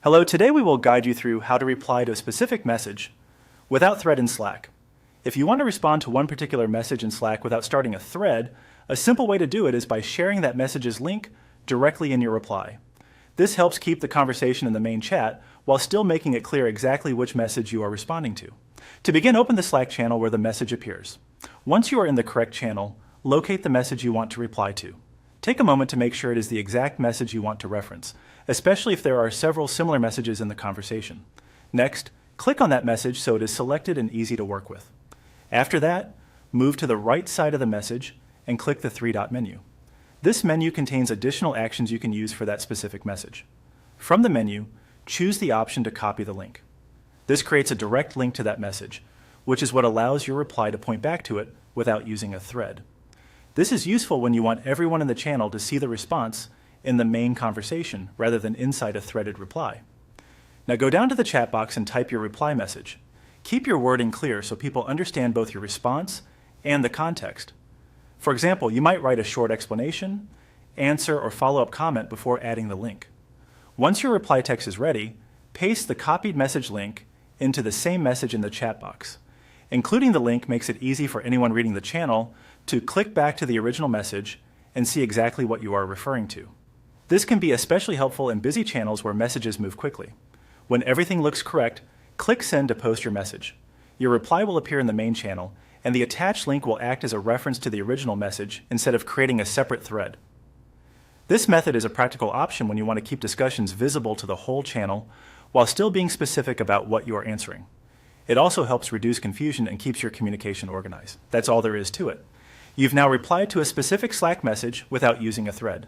Hello, today we will guide you through how to reply to a specific message without thread in Slack. If you want to respond to one particular message in Slack without starting a thread, a simple way to do it is by sharing that message's link directly in your reply. This helps keep the conversation in the main chat while still making it clear exactly which message you are responding to. To begin, open the Slack channel where the message appears. Once you are in the correct channel, locate the message you want to reply to. Take a moment to make sure it is the exact message you want to reference, especially if there are several similar messages in the conversation. Next, click on that message so it is selected and easy to work with. After that, move to the right side of the message and click the three-dot menu. This menu contains additional actions you can use for that specific message. From the menu, choose the option to copy the link. This creates a direct link to that message, which is what allows your reply to point back to it without using a thread. This is useful when you want everyone in the channel to see the response in the main conversation rather than inside a threaded reply. Now go down to the chat box and type your reply message. Keep your wording clear so people understand both your response and the context. For example, you might write a short explanation, answer, or follow-up comment before adding the link. Once your reply text is ready, paste the copied message link into the same message in the chat box. Including the link makes it easy for anyone reading the channel to click back to the original message and see exactly what you are referring to. This can be especially helpful in busy channels where messages move quickly. When everything looks correct, click Send to post your message. Your reply will appear in the main channel, and the attached link will act as a reference to the original message instead of creating a separate thread. This method is a practical option when you want to keep discussions visible to the whole channel while still being specific about what you are answering. It also helps reduce confusion and keeps your communication organized. That's all there is to it. You've now replied to a specific Slack message without using a thread.